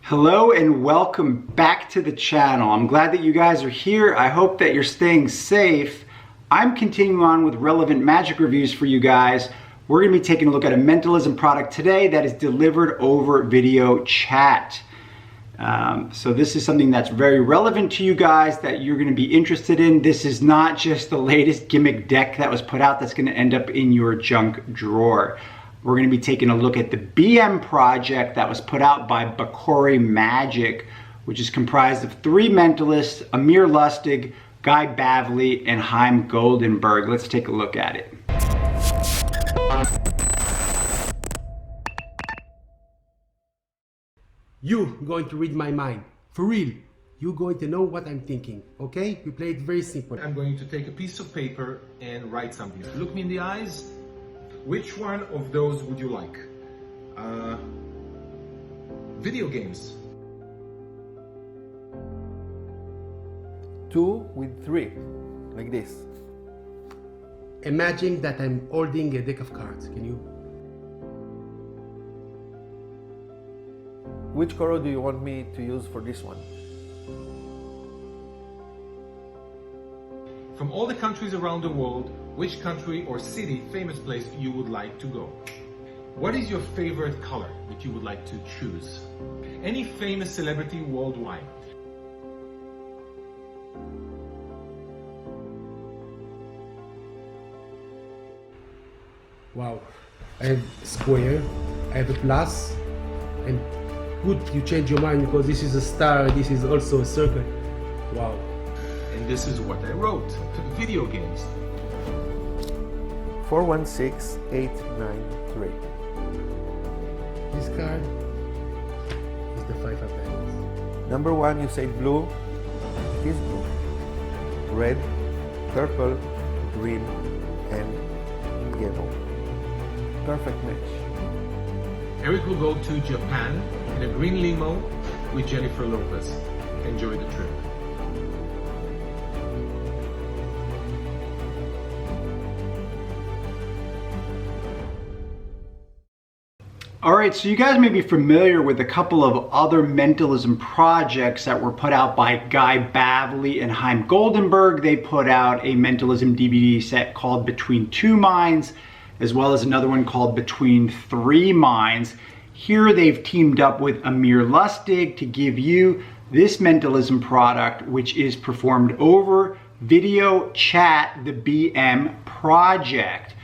Hello and welcome back to the channel. I'm glad that you guys are here. I hope that you're staying safe. I'm continuing on with relevant magic reviews for you guys. We're going to be taking a look at a Mentalism product today that is delivered over video chat. So this is something that's very relevant to you guys that you're going to be interested in. This is not just the latest gimmick deck that was put out that's going to end up in your junk drawer. We're going to be taking a look at the BM project that was put out by Bakore Magic, which is comprised of 3 mentalists, Amir Lustig, Bavli, and Haim Goldenberg. Let's take a look at it. You're going to read my mind. For real. You're going to know what I'm thinking, okay? We play it very simple. I'm going to take a piece of paper and write something. Look me in the eyes. Which one of those would you like? Video games. 2 with 3, like this. Imagine that I'm holding a deck of cards. Can you? Which color do you want me to use for this one? From all the countries around the world, which country or city, famous place you would like to go? What is your favorite color that you would like to choose? Any famous celebrity worldwide? Wow. I have square, I have a plus, and good you change your mind because this is a star, this is also a circle. Wow. And this is what I wrote. Video games. 416893. This card is the 5 of diamonds. Number 1, you say blue. It is blue. Red, purple, green, and yellow. Perfect match. Eric will go to Japan in a green limo with Jennifer Lopez. Enjoy the trip. Alright, so you guys may be familiar with a couple of other Mentalism projects that were put out by Bavli and Haim Goldenberg. They put out a Mentalism DVD set called Between Two Minds, as well as another one called Between Three Minds. Here they've teamed up with Amir Lustig to give you this Mentalism product, which is performed over video chat, the BM project,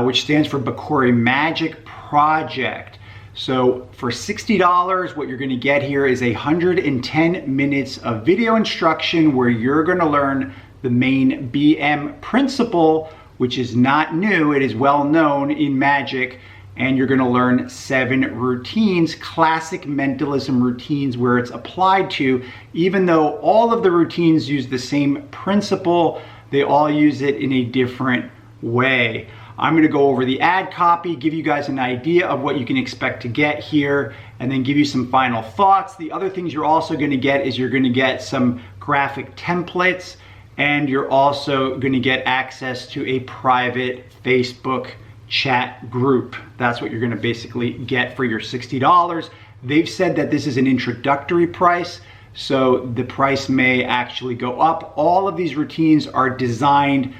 which stands for Bakore Magic project. So for $60, what you're going to get here is 110 minutes of video instruction where you're going to learn the main BM principle, which is not new. It is well known in magic. And you're going to learn 7 routines, classic Mentalism routines where it's applied to. Even though all of the routines use the same principle, they all use it in a different way. I'm going to go over the ad copy, give you guys an idea of what you can expect to get here, and then give you some final thoughts. The other things you're also going to get is you're going to get some graphic templates, and you're also going to get access to a private Facebook chat group. That's what you're going to basically get for your $60. They've said that this is an introductory price, so the price may actually go up. All of these routines are designed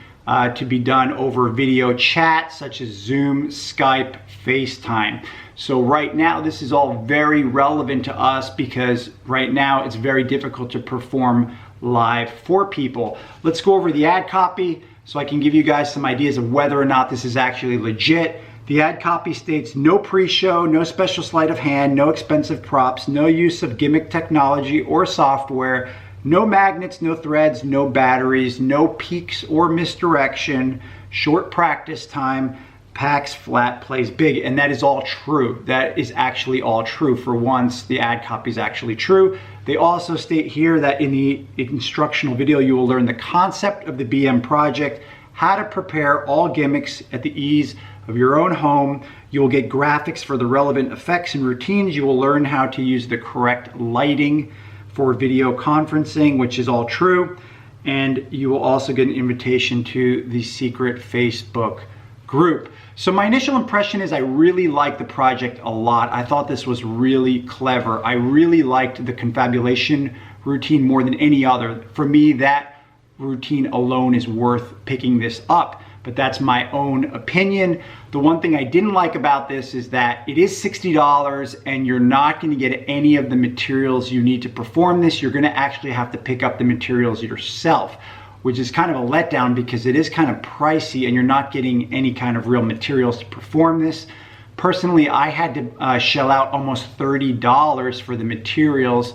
to be done over video chat such as Zoom, Skype, FaceTime. So right now this is all very relevant to us because right now it's very difficult to perform live for people. Let's go over the ad copy so I can give you guys some ideas of whether or not this is actually legit. The ad copy states no pre-show, no special sleight of hand, no expensive props, no use of gimmick technology or software, no magnets, no threads, no batteries, no peaks or misdirection, short practice time, packs flat, plays big. And that is all true. That is actually all true. For once, the ad copy is actually true. They also state here that in the instructional video, you will learn the concept of the BM project, how to prepare all gimmicks at the ease of your own home. You will get graphics for the relevant effects and routines. You will learn how to use the correct lighting for video conferencing, which is all true. And you will also get an invitation to the secret Facebook group. So my initial impression is I really liked the project a lot. I thought this was really clever. I really liked the confabulation routine more than any other. For me, that routine alone is worth picking this up, but that's my own opinion. The one thing I didn't like about this is that it is $60 and you're not going to get any of the materials you need to perform this. You're going to actually have to pick up the materials yourself, which is kind of a letdown because it is kind of pricey and you're not getting any kind of real materials to perform this. Personally, I had to shell out almost $30 for the materials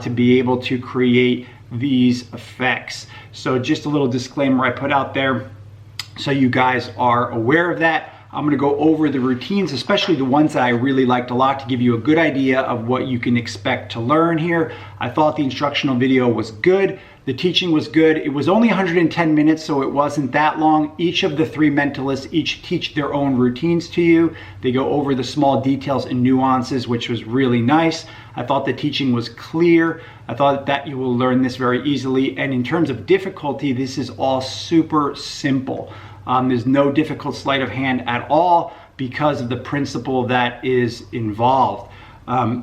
to be able to create these effects. So just a little disclaimer I put out there so you guys are aware of that. I'm going to go over the routines, especially the ones that I really liked a lot, to give you a good idea of what you can expect to learn here. I thought the instructional video was good. The teaching was good. It was only 110 minutes, so it wasn't that long. Each of the three mentalists each teach their own routines to you. They go over the small details and nuances, which was really nice. I thought the teaching was clear. I thought that you will learn this very easily. And in terms of difficulty, this is all super simple. There's no difficult sleight of hand at all because of the principle that is involved.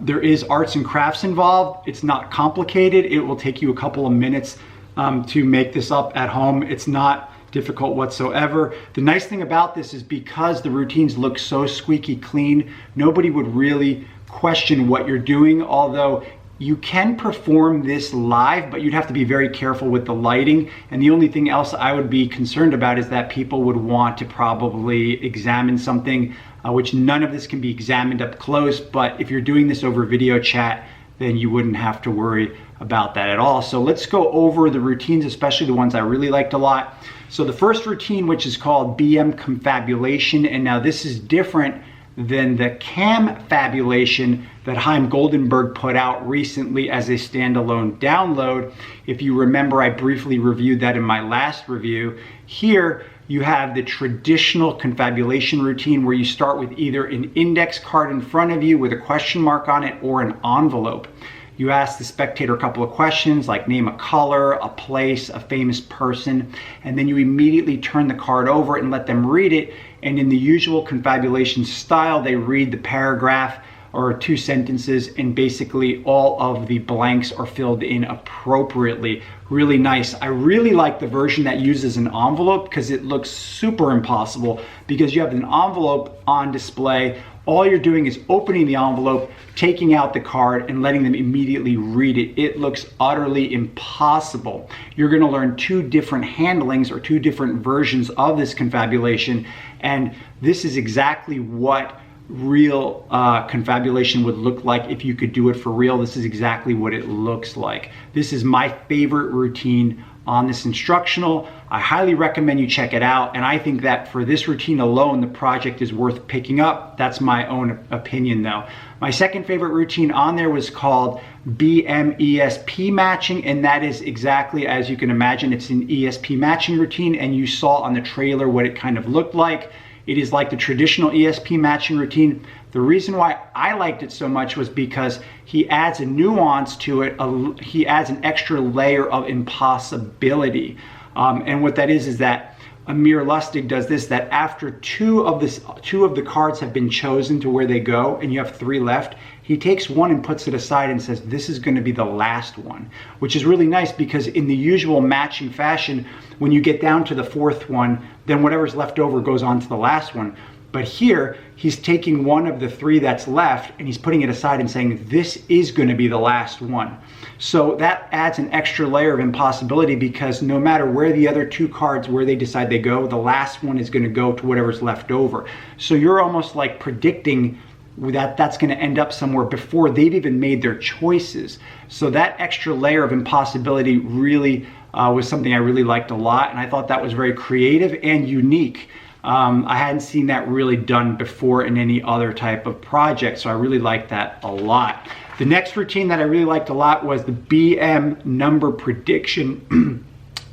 There is arts and crafts involved. It's not complicated. It will take you a couple of minutes to make this up at home. It's not difficult whatsoever. The nice thing about this is because the routines look so squeaky clean, nobody would really question what you're doing, although you can perform this live, but you'd have to be very careful with the lighting. And the only thing else I would be concerned about is that people would want to probably examine something, which none of this can be examined up close. But if you're doing this over video chat, then you wouldn't have to worry about that at all. So let's go over the routines, especially the ones I really liked a lot. So the first routine, which is called BM Confabulation, and now this is different than the Confabulation that Haim Goldenberg put out recently as a standalone download. If you remember, I briefly reviewed that in my last review. Here you have the traditional confabulation routine where you start with either an index card in front of you with a question mark on it or an envelope. You ask the spectator a couple of questions like name a color, a place, a famous person, and then you immediately turn the card over and let them read it. And in the usual confabulation style, they read the paragraph or two sentences, and basically all of the blanks are filled in appropriately. Really nice. I really like the version that uses an envelope because it looks super impossible because you have an envelope on display. All you're doing is opening the envelope, taking out the card, and letting them immediately read it. It looks utterly impossible. You're going to learn two different handlings or two different versions of this confabulation, and this is exactly what real confabulation would look like if you could do it for real. This is exactly what it looks like. This is my favorite routine on this instructional. I highly recommend you check it out, and I think that for this routine alone, the project is worth picking up. That's my own opinion though. My second favorite routine on there was called BM ESP matching, and that is exactly as you can imagine. It's an ESP matching routine, and you saw on the trailer what it kind of looked like. It is like the traditional ESP matching routine. The reason why I liked it so much was because he adds a nuance to it. He adds an extra layer of impossibility. And what that is that Amir Lustig does this, that after two of the cards have been chosen to where they go and you have three left, he takes one and puts it aside and says, this is going to be the last one, which is really nice because in the usual matching fashion, when you get down to the fourth one, then whatever's left over goes on to the last one. But here, he's taking one of the three that's left and he's putting it aside and saying, this is going to be the last one. So that adds an extra layer of impossibility because no matter where the other two cards, where they decide they go, the last one is going to go to whatever's left over. So you're almost like predicting that that's going to end up somewhere before they've even made their choices. So that extra layer of impossibility really was something I really liked a lot, and I thought that was very creative and unique. I hadn't seen that really done before in any other type of project, so I really liked that a lot. The next routine that I really liked a lot was the BM number prediction.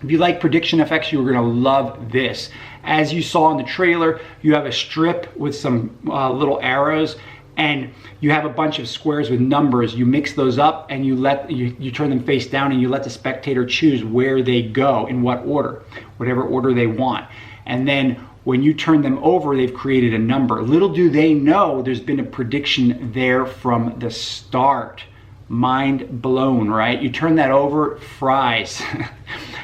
If you like prediction effects, you're going to love this. As you saw in the trailer, you have a strip with some little arrows, and you have a bunch of squares with numbers. You mix those up and you turn them face down and you let the spectator choose where they go, in what order, whatever order they want. And then when you turn them over, they've created a number. Little do they know there's been a prediction there from the start. Mind blown, right? You turn that over, fries.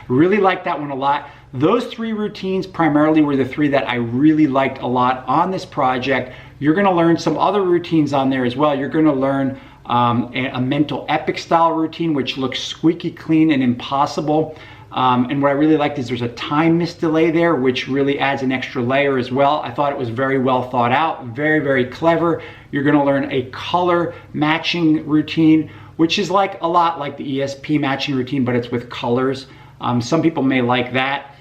Really like that one a lot. Those 3 routines primarily were the 3 that I really liked a lot on this project. You're gonna learn some other routines on there as well. You're gonna learn a mental epic style routine, which looks squeaky clean and impossible. And what I really liked is there's a time mist delay there, which really adds an extra layer as well. I thought it was very well thought out, very, very clever. You're gonna learn a color matching routine, which is like a lot like the ESP matching routine, but it's with colors. Some people may like that.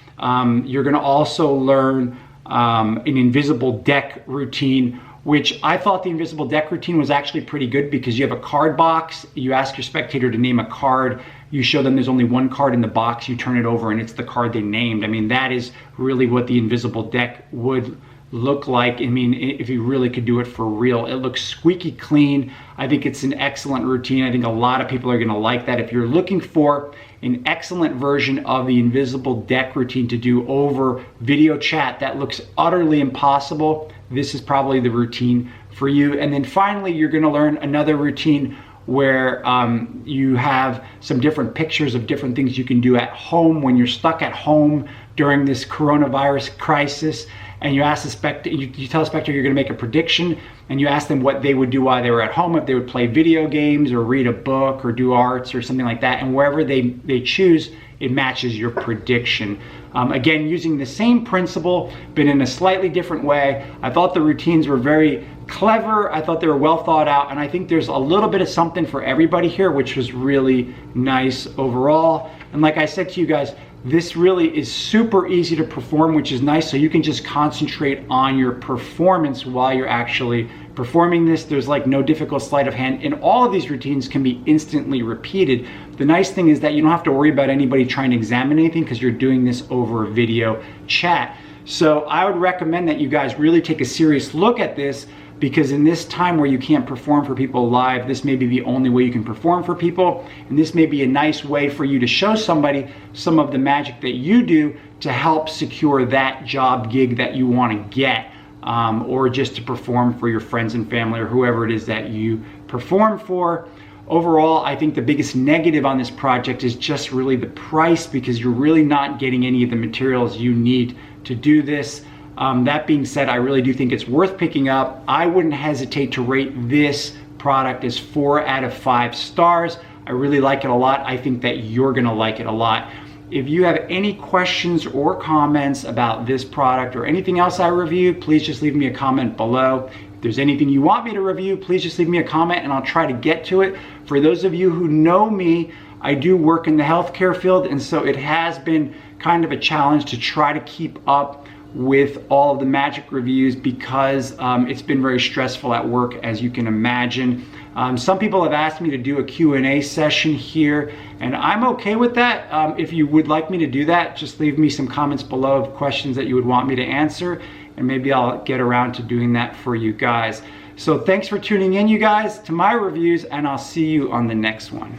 You're gonna also learn an invisible deck routine, which I thought the invisible deck routine was actually pretty good because you have a card box, you ask your spectator to name a card, you show them there's only one card in the box, you turn it over and it's the card they named. I mean, that is really what the invisible deck would look like. I mean, if you really could do it for real. It looks squeaky clean. I think it's an excellent routine. I think a lot of people are gonna like that. If you're looking for an excellent version of the invisible deck routine to do over video chat that looks utterly impossible, this is probably the routine for you. And then finally, you're gonna learn another routine where you have some different pictures of different things you can do at home when you're stuck at home during this coronavirus crisis. And you ask the spectator, you tell the spectator you're gonna make a prediction, and you ask them what they would do while they were at home, if they would play video games or read a book or do arts or something like that. And wherever they choose, it matches your prediction. Again, using the same principle, but in a slightly different way. I thought the routines were very clever. I thought they were well thought out, and I think there's a little bit of something for everybody here, which was really nice overall. And like I said to you guys, this really is super easy to perform, which is nice, so you can just concentrate on your performance while you're actually performing this. There's like no difficult sleight of hand, and all of these routines can be instantly repeated. The nice thing is that you don't have to worry about anybody trying to examine anything because you're doing this over video chat. So I would recommend that you guys really take a serious look at this, because in this time where you can't perform for people live, this may be the only way you can perform for people, and this may be a nice way for you to show somebody some of the magic that you do to help secure that job gig that you want to get, or just to perform for your friends and family or whoever it is that you perform for. Overall, I think the biggest negative on this project is just really the price, because you're really not getting any of the materials you need to do this. That being said, I really do think it's worth picking up. I wouldn't hesitate to rate this product as 4 out of 5 stars. I really like it a lot. I think that you're gonna like it a lot. If you have any questions or comments about this product or anything else I reviewed, please just leave me a comment below. If there's anything you want me to review, please just leave me a comment and I'll try to get to it. For those of you who know me, I do work in the healthcare field, and so it has been kind of a challenge to try to keep up with all of the magic reviews, because it's been very stressful at work, as you can imagine. Some people have asked me to do a Q&A session here, and I'm okay with that. If you would like me to do that, just leave me some comments below of questions that you would want me to answer, and maybe I'll get around to doing that for you guys. So thanks for tuning in, you guys, to my reviews, and I'll see you on the next one.